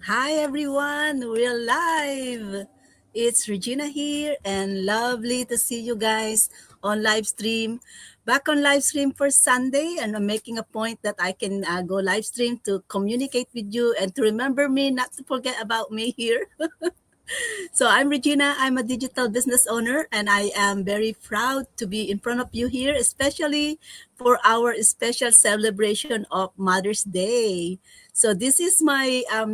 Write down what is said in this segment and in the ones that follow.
Hi everyone, we're live. It's Regina here and lovely to see you guys on live stream. Back on live stream for Sunday, and I'm making a point that I can go live stream to communicate with you and to remember me, not to forget about me here. So I'm Regina. I'm a digital business owner, and I am very proud to be in front of you here, especially for our special celebration of Mother's Day. So this is my how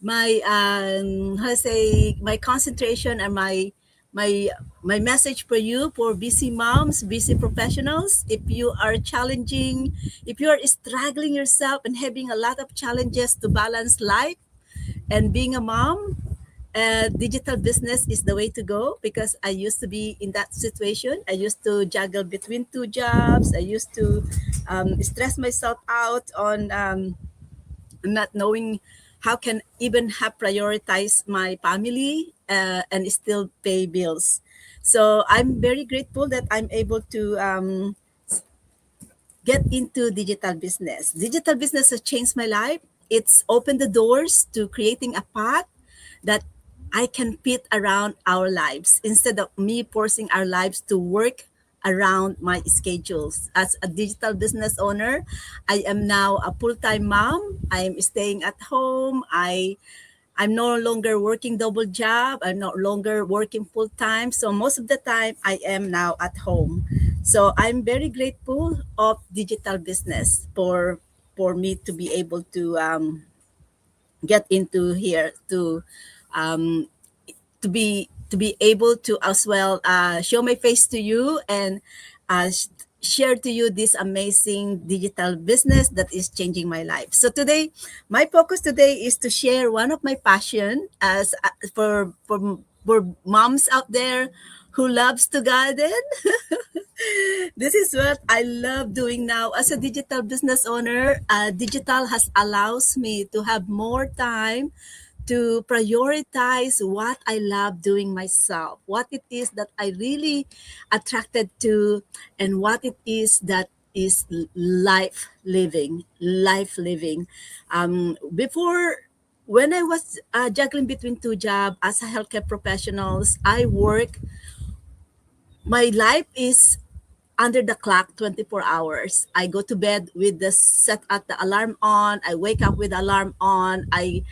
to say my concentration and my my message for you, for busy moms, busy professionals. If you are challenging, if you are struggling yourself and having a lot of challenges to balance life and being a mom, digital business is the way to go, because I used to be in that situation. I used to juggle between two jobs. I used to stress myself out on not knowing how can even have prioritize my family and still pay bills. So I'm very grateful that I'm able to get into digital business. Digital business has changed my life. It's opened the doors to creating a path that I can fit around our lives, instead of me forcing our lives to work around my schedules. As a digital business owner, I am now a full-time mom. I am staying at home. I'm no longer working double job. I'm no longer working full time. So most of the time I am now at home. So I'm very grateful of digital business for me to be able to get into here, um, to be able to as well show my face to you and share to you this amazing digital business that is changing my life. So today, my focus today is to share one of my passion as for moms out there who loves to garden. This is what I love doing now as a digital business owner. Digital has allows me to have more time to prioritize what I love doing myself, what it is that I really attracted to, and what it is that is life living. Before, when I was juggling between two jobs as a healthcare professionals, I work. My life is under the clock 24 hours. I go to bed with the set at the alarm on. I wake up with alarm on. I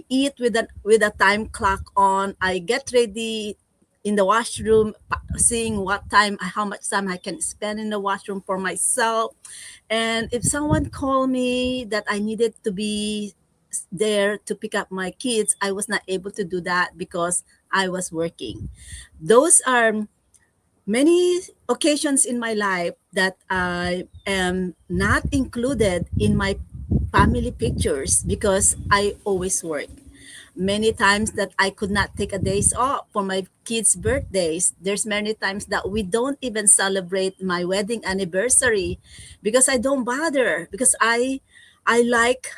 eat with a time clock on. I get ready in the washroom, seeing what time, how much time I can spend in the washroom for myself. And if someone called me that I needed to be there to pick up my kids, I was not able to do that because I was working. Those are many occasions in my life that I am not included in my family pictures because I always work. Many times that I could not take a days off for my kids' birthdays. There's many times that we don't even celebrate my wedding anniversary because I don't bother, because I like,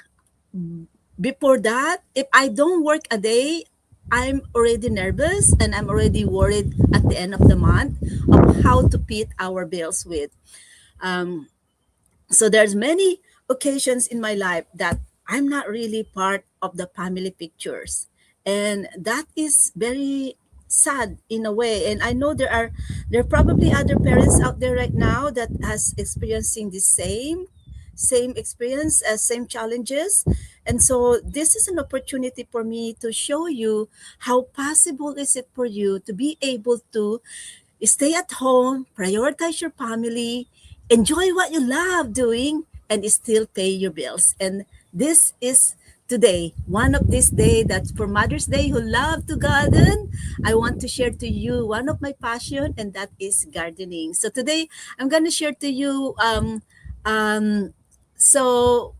before that, if I don't work a day, I'm already nervous and I'm already worried at the end of the month of how to pay our bills with. Um, so there's many occasions in my life that I'm not really part of the family pictures, and that is very sad in a way. And I know there are probably other parents out there right now that has experiencing the same experience as same challenges. And so this is an opportunity for me to show you how possible is it for you to be able to stay at home, prioritize your family, enjoy what you love doing, and still pay your bills. And this is today, one of this day that's for Mother's Day who love to garden. I want to share to you one of my passion, and that is gardening. So today, I'm going to share to you um, so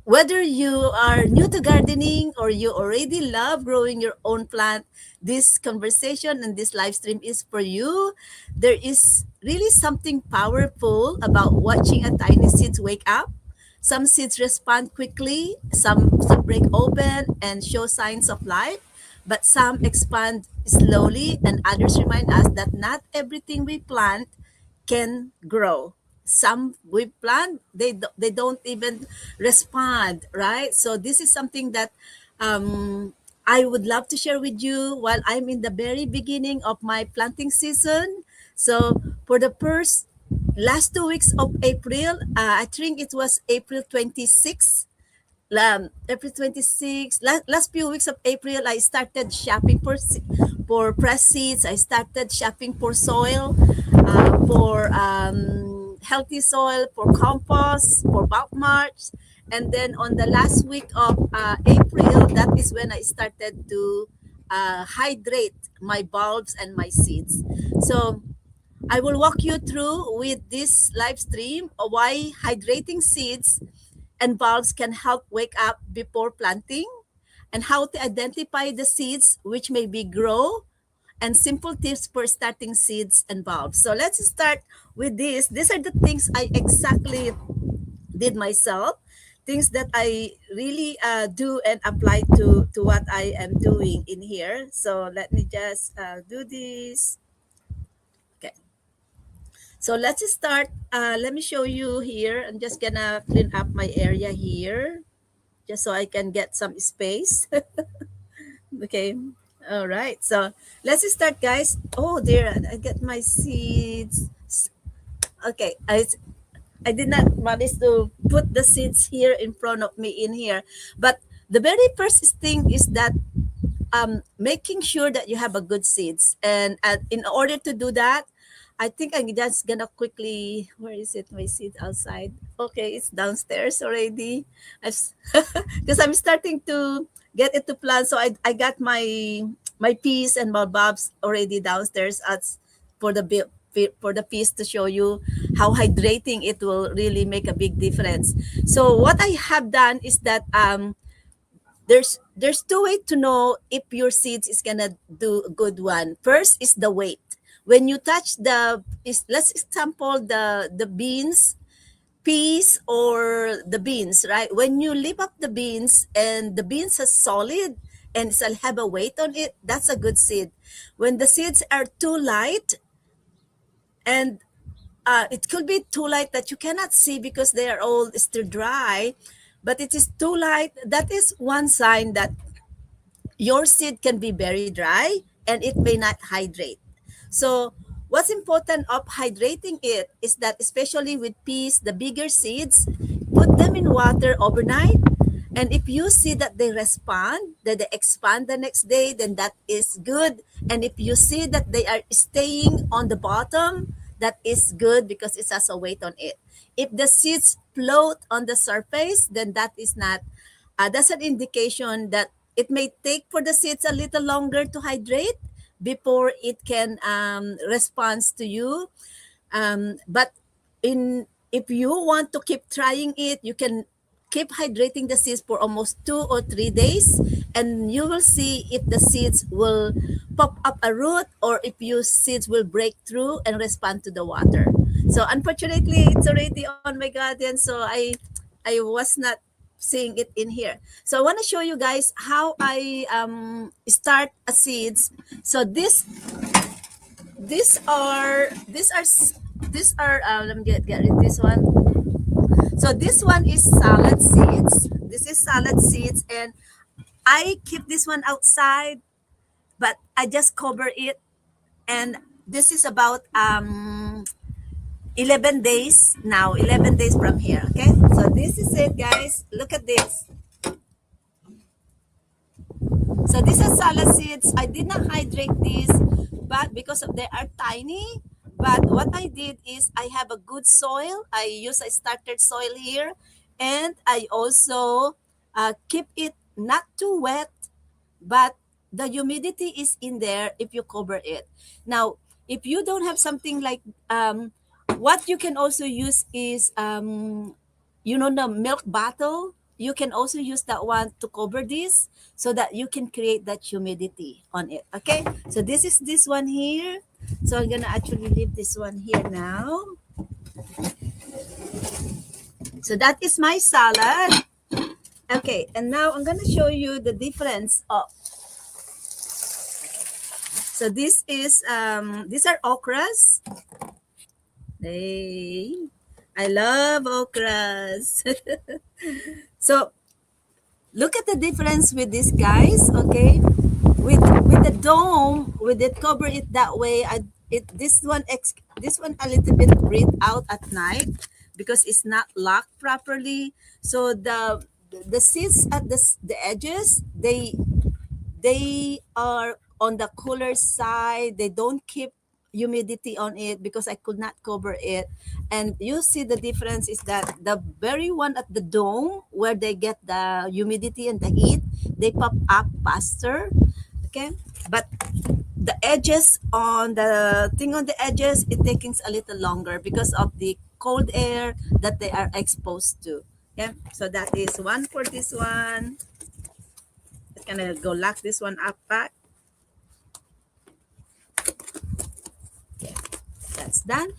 whether you are new to gardening or you already love growing your own plant, this conversation and this live stream is for you. There is really something powerful about watching a tiny seeds wake up. Some seeds respond quickly, some break open and show signs of life, but some expand slowly, and others remind us that not everything we plant can grow. Some we plant, they don't even respond, right? So this is something that um, I would love to share with you while I'm in the very beginning of my planting season. So for the first last 2 weeks of April, I think it was April 26th. April 26th, last few weeks of April, I started shopping for press seeds. I started shopping for soil, for healthy soil, for compost, for bulk mulch. And then on the last week of April, that is when I started to hydrate my bulbs and my seeds. So I will walk you through with this live stream why hydrating seeds and bulbs can help wake up before planting, and how to identify the seeds which may be grow, and simple tips for starting seeds and bulbs. So let's start with this. These are the things I exactly did myself, things that I really do and apply to what I am doing in here. So let me just do this. Okay. So let's start. Let me show you here. I'm just gonna clean up my area here just so I can get some space. Okay. All right. So let's start, guys. Oh dear, I get my seeds. Okay. I did not manage to put the seeds here in front of me in here. But the very first thing is that making sure that you have a good seeds, and in order to do that, I think I'm just gonna quickly, where is it, my seed outside? Okay, it's downstairs already. Because I'm starting to get it to plant, so I got my peas and my bulbs already downstairs as for the for the piece to show you how hydrating it will really make a big difference. So what I have done is that there's two ways to know if your seeds is gonna do a good one. First is the weight. When you touch let's example the beans, peas, or the beans, right? When you lift up the beans and the beans are solid and it'll have a weight on it, that's a good seed. When the seeds are too light, and it could be too light that you cannot see because they are all still dry, but it is too light, that is one sign that your seed can be very dry and it may not hydrate. So what's important of hydrating it is that, especially with peas, the bigger seeds, put them in water overnight. And if you see that they respond, that they expand the next day, then that is good. And if you see that they are staying on the bottom, that is good because it has a weight on it. If the seeds float on the surface, then that is not, that's an indication that it may take for the seeds a little longer to hydrate before it can respond to you. But in if you want to keep trying it, you can keep hydrating the seeds for almost 2 or 3 days, and you will see if the seeds will pop up a root or if your seeds will break through and respond to the water. So unfortunately, it's already on my garden, so I was not seeing it in here. So I want to show you guys how I start a seeds. So these are these are these are let me get rid of this one. So this one is salad seeds. This is salad seeds, and I keep this one outside, but I just cover it. And this is about 11 days now, 11 days from here. Okay, so this is it, guys. Look at this. So this is salad seeds. I did not hydrate this, but because of they are tiny. But what I did is I have a good soil. I use a starter soil here, and I also keep it not too wet, but the humidity is in there if you cover it. Now, if you don't have something like what you can also use is the milk bottle. You can also use that one to cover this so that you can create that humidity on it. Okay, so this is this one here. So I'm gonna actually leave this one here now. So that is my salad. Okay, and now I'm gonna show you the difference of. So this is these are okras. Hey, I love okras. So Look at the difference with these guys, okay? With the dome, with it cover it that way, this one a little bit breathe out at night because it's not locked properly. So the seats at the edges, they are on the cooler side. They don't keep humidity on it because I could not cover it. And you see the difference is that the very one at the dome where they get the humidity and the heat, they pop up faster. Okay. But the edges on the thing on the edges, it takes a little longer because of the cold air that they are exposed to. Okay. So that is one for this one. Just gonna go lock this one up back. That's done.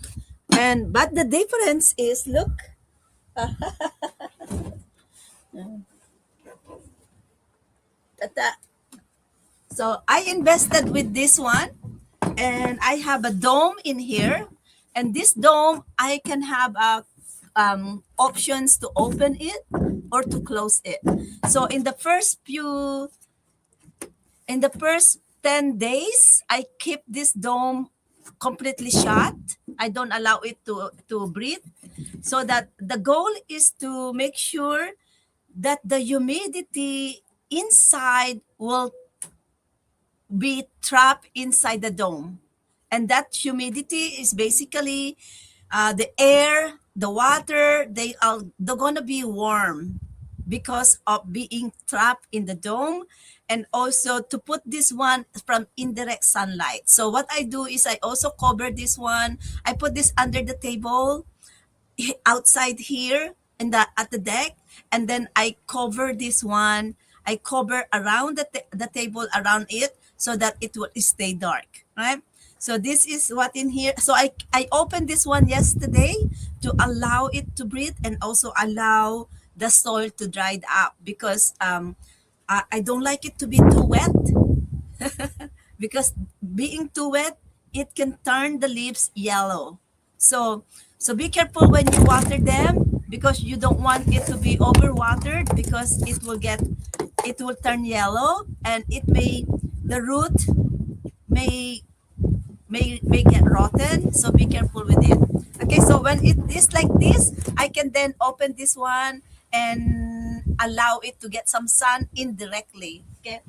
And but the difference is, look, at that. So I invested with this one, and I have a dome in here, and this dome I can have options to open it or to close it. So in the first 10 days, I keep this dome completely shut. I don't allow it to breathe. So that the goal is to make sure that the humidity inside will be trapped inside the dome. And that humidity is basically the air, the water, they're gonna be warm because of being trapped in the dome, and also to put this one from indirect sunlight. So what I do is I also cover this one. I put this under the table outside here in the at the deck, and then I cover this one. I cover around the table around it so that it will stay dark, right? So this is what in here. So I opened this one yesterday to allow it to breathe and also allow the soil to dry up because I don't like it to be too wet because being too wet, it can turn the leaves yellow. So so be careful when you water them because you don't want it to be overwatered because it will turn yellow, and it may the root may may get rotten. So be careful with it. Okay, so when it is like this, I can then open this one and allow it to get some sun indirectly. Okay,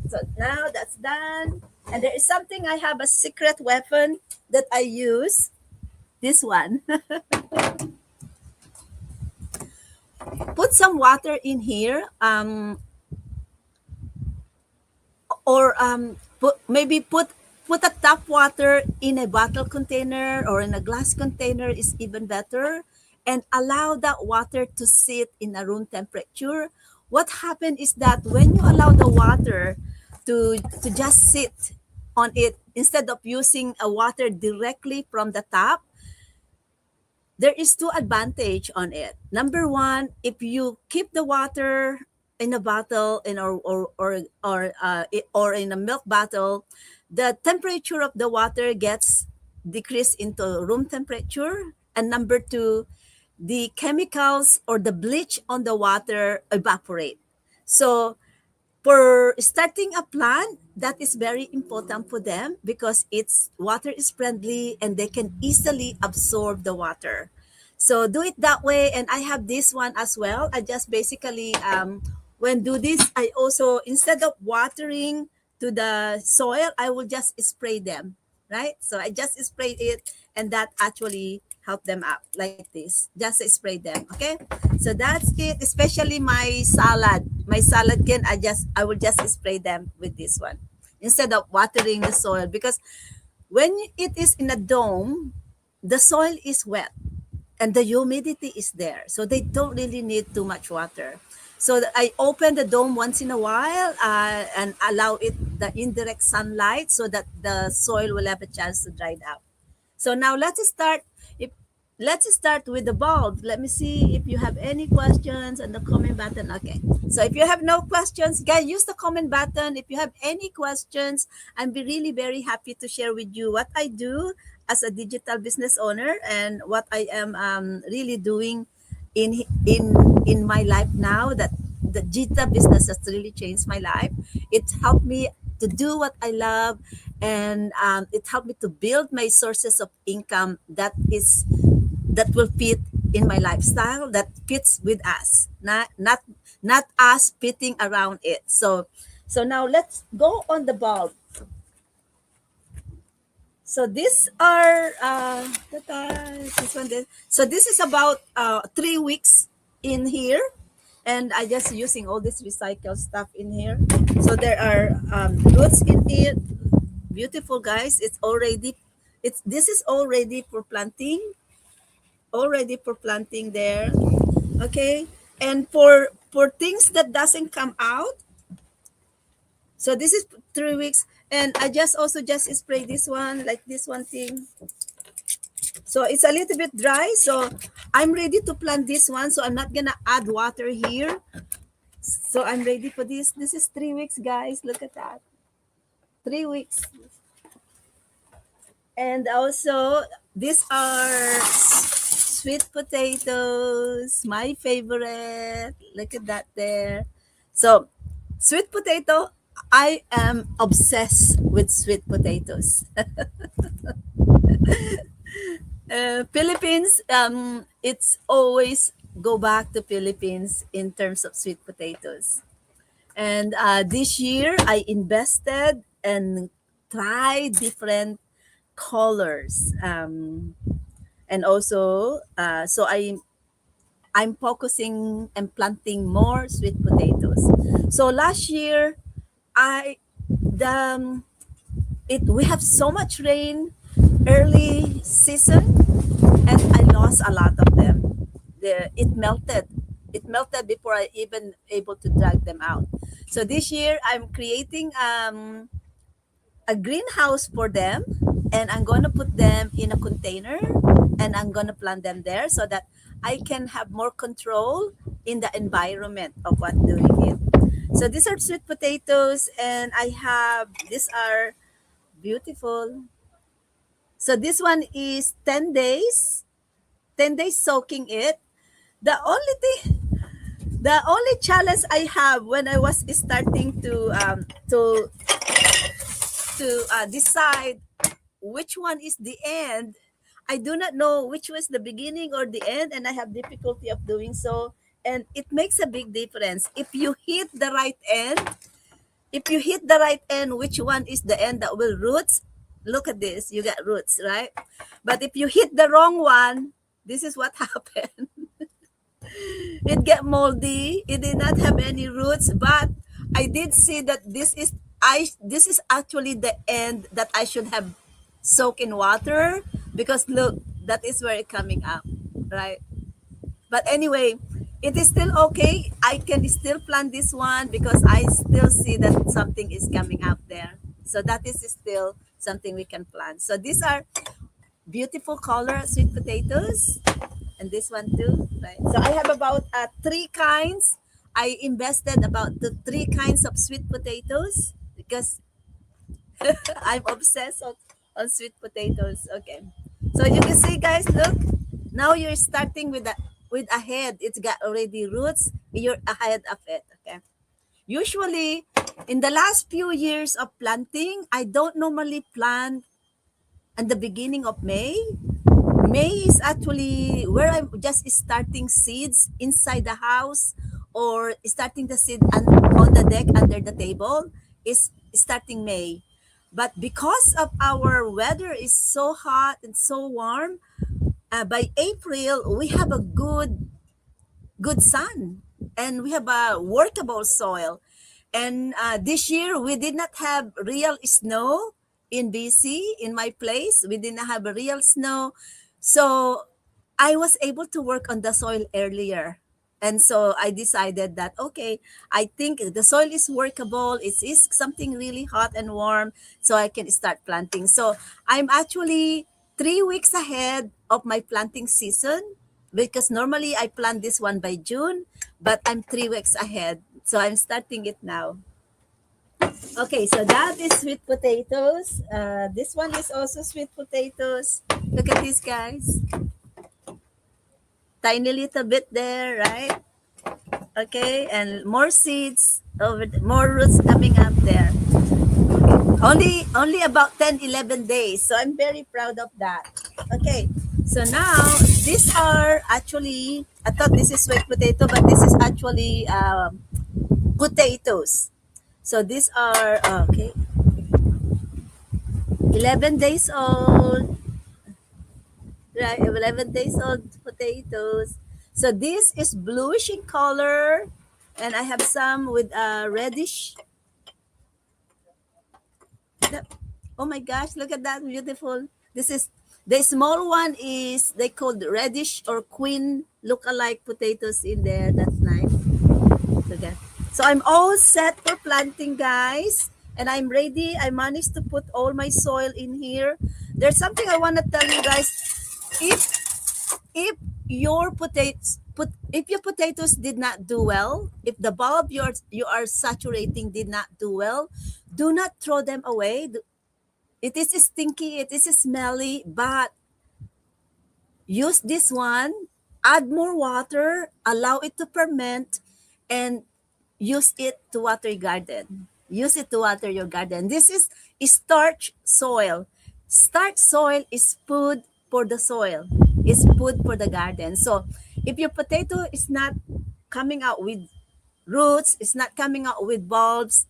so now that's done. And there is something, I have a secret weapon that I use. This one. Put some water in here. Or maybe put a tap water in a bottle container or in a glass container is even better, and allow that water to sit in a room temperature. What happened is that when you allow the water to just sit on it instead of using a water directly from the tap, there is two advantage on it. Number one, if you keep the water in a bottle in or in a milk bottle, the temperature of the water gets decreased into room temperature. And number two, the chemicals or the bleach on the water evaporate. So for starting a plant, that is very important for them because it's water is friendly and they can easily absorb the water. So do it that way. And I have this one as well. I just basically when do this, I also, instead of watering to the soil, I will just spray them, right? So I just spray it, and that actually help them up like this. Just spray them, okay? So that's it. Especially my salad. My salad can I will just spray them with this one instead of watering the soil because when it is in a dome, the soil is wet and the humidity is there. So they don't really need too much water. So I open the dome once in a while and allow it the indirect sunlight so that the soil will have a chance to dry up. So now let's start. If let's start with the bulb. Let me see if you have any questions on the comment button. Okay. So if you have no questions, guys, use the comment button. If you have any questions, I'm be really very happy to share with you what I do as a digital business owner and what I am really doing in in my life now. That the Gita business has really changed my life. It helped me to do what I love, and it helped me to build my sources of income that will fit in my lifestyle, that fits with us, not us fitting around it. So now let's go on the bulb. So these are this one. So this is about 3 weeks in here, and I just using all this recycled stuff in here. So there are roots in it. Beautiful, guys. It's this is already for planting. Already for planting there. Okay, and for things that doesn't come out. So this is 3 weeks, and I just also just spray this one like this one thing. So it's a little bit dry. So I'm ready to plant this one. So I'm not gonna add water here. So I'm ready for this. This is 3 weeks, guys. Look at that. 3 weeks. And also these are sweet potatoes, my favorite. Look at that there. So sweet potato, I am obsessed with sweet potatoes. Philippines, it's always go back to Philippines in terms of sweet potatoes. And this year, I invested and tried different colors. And also, so I'm focusing and planting more sweet potatoes. So last year, I the it we have so much rain early season, and I lost a lot of them. It melted. It melted before I even able to drag them out. So this year I'm creating a greenhouse for them, and I'm going to put them in a container, and I'm going to plant them there so that I can have more control in the environment of what doing it. So these are sweet potatoes, and I have these are beautiful. So this one is 10 days, 10 days soaking it. The only thing, the only challenge I have when I was starting to decide which one is the end, I do not know which was the beginning or the end, and I have difficulty of doing so. And it makes a big difference. If you hit the right end, which one is the end that will roots? Look at this, you got roots, right? But if you hit the wrong one, this is what happened. It get moldy. It did not have any roots, but I did see that this is actually the end that I should have soaked in water, because look, that is where it coming up, right? But anyway, it is still okay. I can still plant this one because I still see that something is coming up there. So that is still something we can plant. So these are beautiful color sweet potatoes, and this one too, right? So I have about three kinds. I invested about the three kinds of sweet potatoes because I'm obsessed on sweet potatoes. Okay, so you can see, guys, look, now you're starting with a head. It's got already roots. You're ahead of it. Okay, usually in the last few years of planting, I don't normally plant at the beginning of May. May is actually where I'm just starting seeds inside the house, or starting the seed on the deck under the table is starting May. But because of our weather is so hot and so warm, by April we have a good sun, and we have a workable soil. And this year we did not have real snow in BC. In my place, we did not have a real snow, so I was able to work on the soil earlier. And so I decided that, okay, I think the soil is workable. It is something really hot and warm, so I can start planting. So I'm actually 3 weeks ahead of my planting season, because normally I plant this one by June, but I'm 3 weeks ahead. So I'm starting it now. Okay, so that is sweet potatoes. This one is also sweet potatoes. Look at these, guys. Tiny little bit there, right? Okay, and more seeds more roots coming up there. Only about 10, 11 days. So I'm very proud of that. Okay. So now these are actually, I thought this is sweet potato, but this is actually potatoes. So these are okay, 11 days old, right? 11 days old potatoes. So this is bluish in color, and I have some with reddish. Oh my gosh, look at that, beautiful. This is the small one is they called reddish or queen look-alike potatoes in there. That's nice. Look at. So I'm all set for planting, guys. And I'm ready. I managed to put all my soil in here. There's something I want to tell you guys. If if your potatoes did not do well, if the bulb you are saturating did not do well, do not throw them away. It is stinky, it is smelly, but use this one, add more water, allow it to ferment, and use it to water your garden. Use it to water your garden. This is starch soil. Starch soil is food for the soil, is food for the garden. So if your potato is not coming out with roots, it's not coming out with bulbs,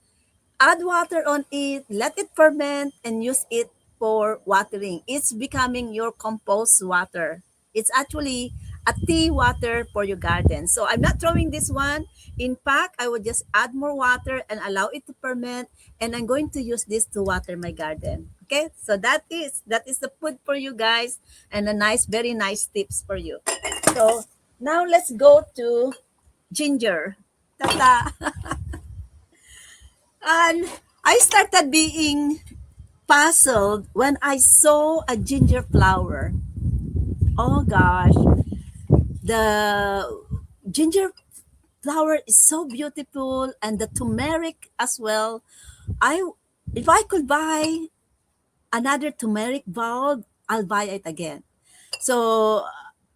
add water on it, let it ferment, and use it for watering. It's becoming your compost water. It's actually a tea water for your garden. So I'm not throwing this one. In fact, I would just add more water and allow it to ferment, and I'm going to use this to water my garden. Okay, so that is the food for you guys, and a nice, very nice tips for you. So now let's go to ginger. Ta-ta. And I started being puzzled when I saw a ginger flower. Oh gosh, the ginger flower is so beautiful, and the turmeric as well. I If I could buy another turmeric bulb, I'll buy it again. So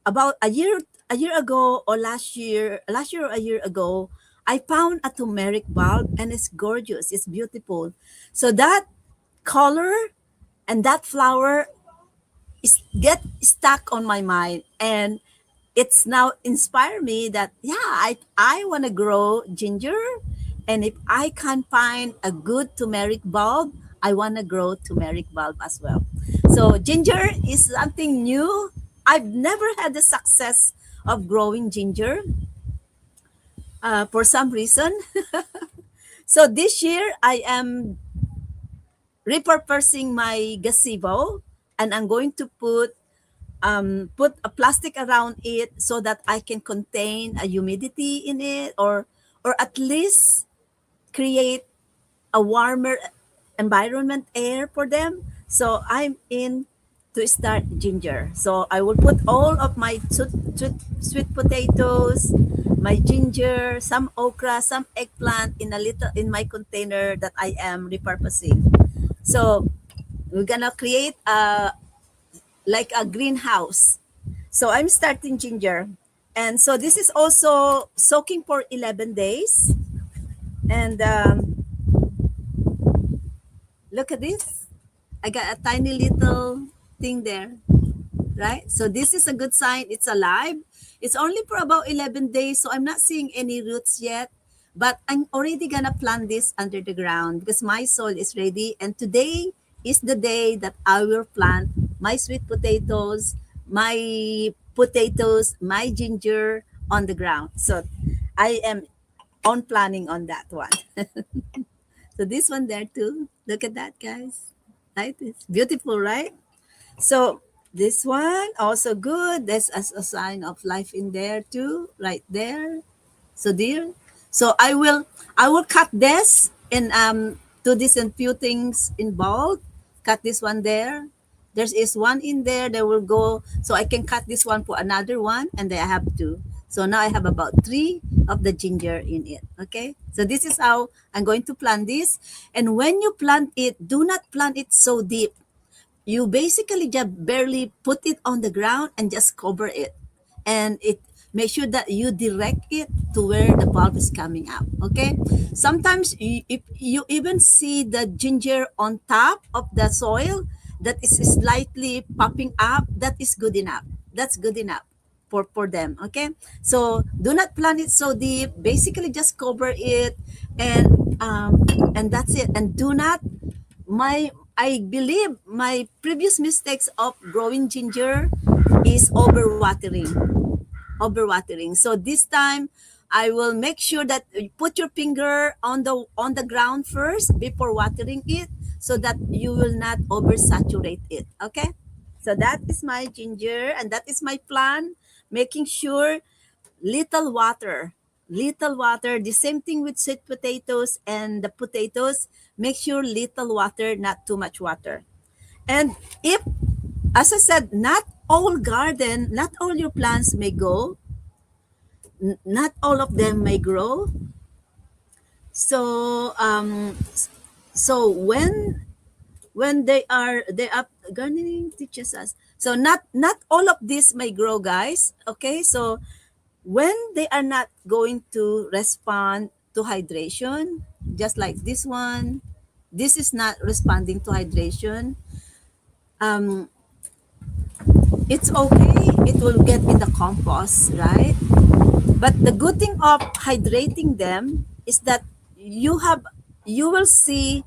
about a year ago or last year or a year ago, I found a turmeric bulb, and it's gorgeous. It's beautiful. So that color and that flower is get stuck on my mind, and it's now inspire me that yeah, I want to grow ginger, and if I can find a good turmeric bulb, I want to grow turmeric bulb as well. So ginger is something new. I've never had the success of growing ginger for some reason. So this year I am repurposing my gazebo, and I'm going to put a plastic around it so that I can contain a humidity in it, or at least create a warmer environment air for them. So I'm in to start ginger. So I will put all of my sweet potatoes, my ginger, some okra, some eggplant in a little in my container that I am repurposing. So we're gonna create like a greenhouse. So I'm starting ginger. And so this is also soaking for 11 days. And look at this. I got a tiny little thing there, right? So this is a good sign. It's alive. It's only for about 11 days, so I'm not seeing any roots yet. But I'm already gonna plant this under the ground because my soil is ready. And today is the day that I will plant my sweet potatoes, my ginger on the ground. So I am on planning on that one. So this one there too. Look at that, guys. Right? It's beautiful, right? So this one also good. There's a sign of life in there too, right there. So dear. So I will cut this and do this and few things involved. Cut this one there. There is one in there that will go. So I can cut this one for another one, and then I have two. So now I have about three of the ginger in it. Okay. So this is how I'm going to plant this. And when you plant it, do not plant it so deep. You basically just barely put it on the ground and just cover it, and make sure that you direct it to where the bulb is coming up. Okay. Sometimes if you even see the ginger on top of the soil that is slightly popping up, that is good enough. That's good enough for them. Okay. So do not plant it so deep. Basically, just cover it, and and that's it. And do not my I believe my previous mistakes of growing ginger is overwatering. So this time I will make sure that you put your finger on the ground first before watering it, so that you will not oversaturate it. Okay? So that is my ginger, and that is my plan, making sure little water. Little water. The same thing with sweet potatoes and the potatoes. Make sure little water, not too much water. And if, as I said, not all your plants may go, not all of them may grow. So so when they up gardening teaches us. So not all of this may grow, guys. Okay, so when they are not going to respond to hydration, just like this one, this is not responding to hydration. Um, it's okay. It will get in the compost, right? But the good thing of hydrating them is that you will see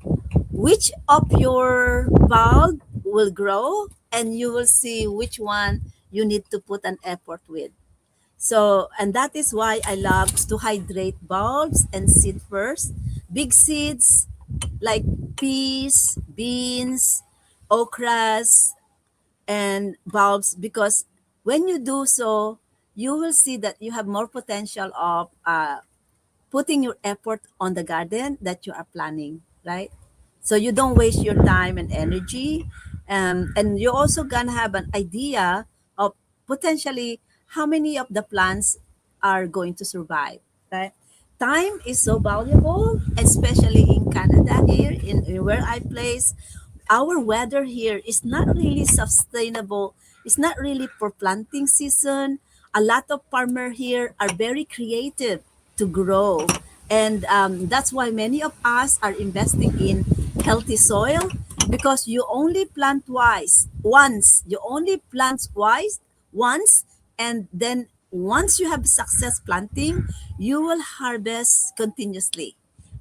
which of your bulb will grow, and you will see which one you need to put an effort with. So, and that is why I love to hydrate bulbs and seed first. Big seeds like peas, beans, okras, and bulbs, because when you do so, you will see that you have more potential of putting your effort on the garden that you are planning, right? So you don't waste your time and energy. And you also gonna have an idea of potentially how many of the plants are going to survive, right? Time is so valuable, especially in Canada here, in where I place. Our weather here is not really sustainable. It's not really for planting season. A lot of farmers here are very creative to grow. And that's why many of us are investing in healthy soil, because you only plant twice, once. You only plant twice, once, and then once you have success planting, you will harvest continuously.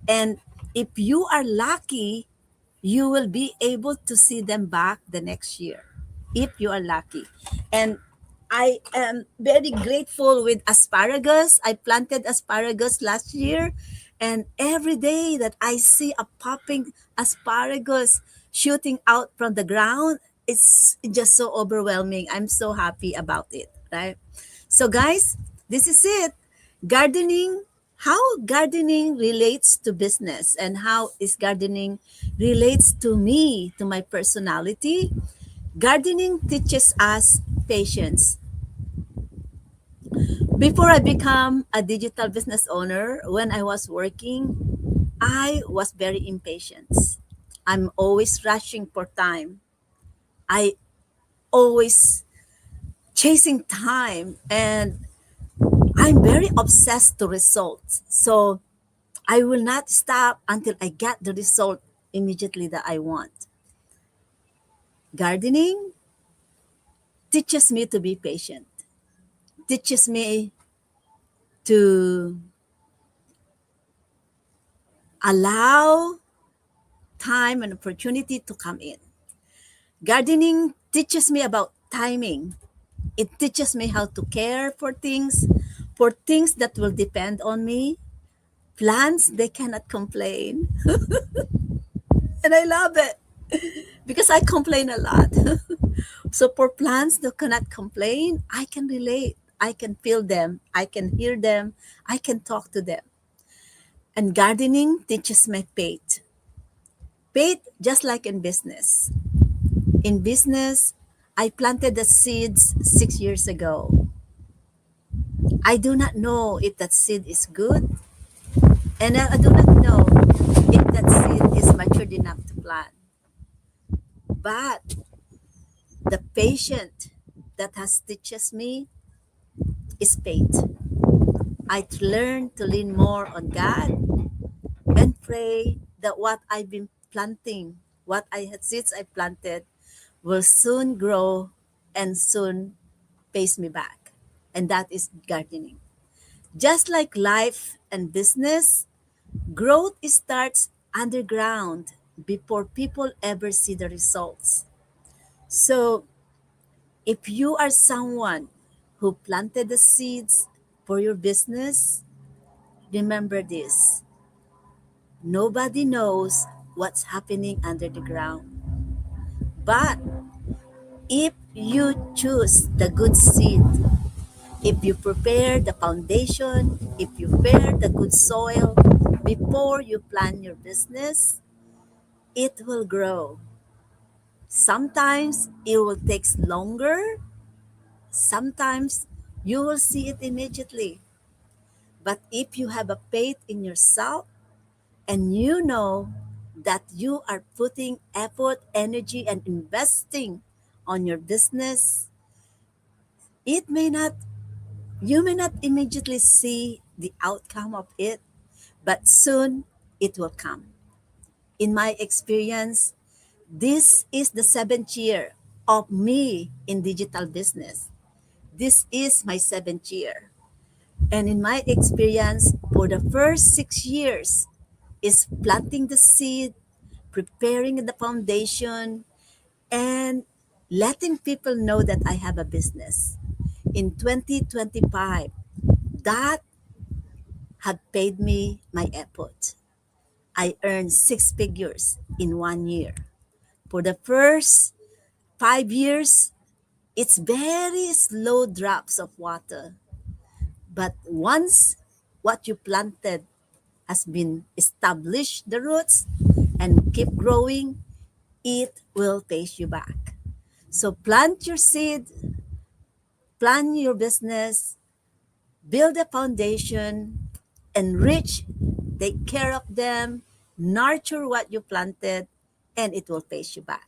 And if you are lucky, you will be able to see them back the next year if you are lucky. And I am very grateful with asparagus. I planted asparagus last year, and every day that I see a popping asparagus shooting out from the ground, it's just so overwhelming. I'm so happy about it, right? So, guys, this is it. Gardening, how gardening relates to business, and how is gardening relates to me, to my personality. Gardening teaches us patience. Before I become a digital business owner, when I was working, I was very impatient. I'm always rushing for time. I always chasing time, and I'm very obsessed to results. So I will not stop until I get the result immediately that I want. Gardening teaches me to be patient, teaches me to allow time and opportunity to come in. Gardening teaches me about timing. It teaches me how to care for things that will depend on me. Plants, they cannot complain. And I love it because I complain a lot. So for plants that cannot complain, I can relate. I can feel them. I can hear them. I can talk to them. And gardening teaches me faith. Faith, just like in business. In business, I planted the seeds 6 years ago. I do not know if that seed is good, and I do not know if that seed is matured enough to plant. But the patient that has teaches me is faith. I learned to lean more on God and pray that what I've been planting, what I had seeds I planted, will soon grow and soon pays me back. And that is gardening. Just like life and business, growth starts underground before people ever see the results. So, if you are someone who planted the seeds for your business, remember this: nobody knows what's happening under the ground. But if you choose the good seed, if you prepare the foundation, if you prepare the good soil before you plan your business, it will grow. Sometimes it will take longer, sometimes you will see it immediately. But if you have a faith in yourself and you know that you are putting effort, energy, and investing on your business, it may not, you may not immediately see the outcome of it, but soon it will come. In my experience, this is the seventh year of me in digital business. This is my seventh year. And in my experience, for the first 6 years, is planting the seed, preparing the foundation, and letting people know that I have a business. In 2025, that had paid me my effort. I earned six figures in 1 year. For the first 5 years, it's very slow drops of water. But once what you planted has been established, the roots, and keep growing, it will pay you back. So plant your seed, plan your business, build a foundation, enrich, take care of them, nurture what you planted, and it will pay you back.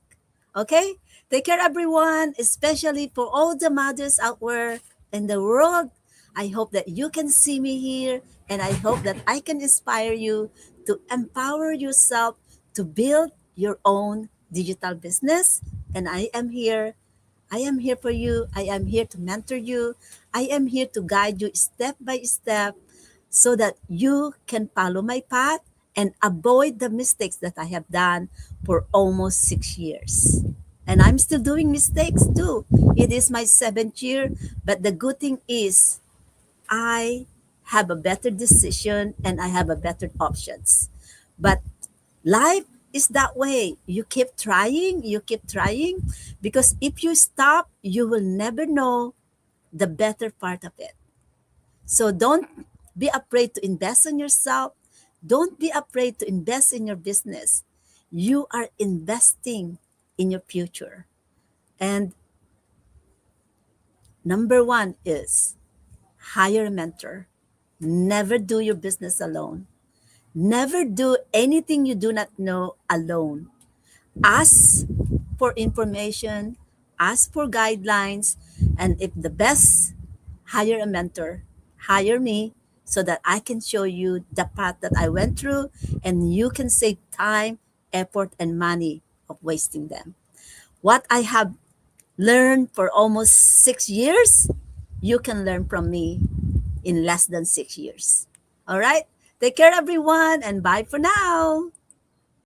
Okay? Take care, everyone, especially for all the mothers out there in the world. I hope that you can see me here, and I hope that I can inspire you to empower yourself to build your own digital business. And I am here. I am here for you. I am here to mentor you. I am here to guide you step by step so that you can follow my path and avoid the mistakes that I have done for almost 6 years. And I'm still doing mistakes too. It is my seventh year, but the good thing is I have a better decision and I have a better options. But life is that way. You keep trying, because if you stop, you will never know the better part of it. So don't be afraid to invest in yourself. Don't be afraid to invest in your business. You are investing in your future. And number one is hire a mentor. Never do your business alone. Never do anything you do not know alone. Ask for information, ask for guidelines, and if the best, hire a mentor, hire me so that I can show you the path that I went through and you can save time, effort, and money of wasting them. What I have learned for almost 6 years, you can learn from me in less than 6 years. All right? Take care, everyone, and bye for now.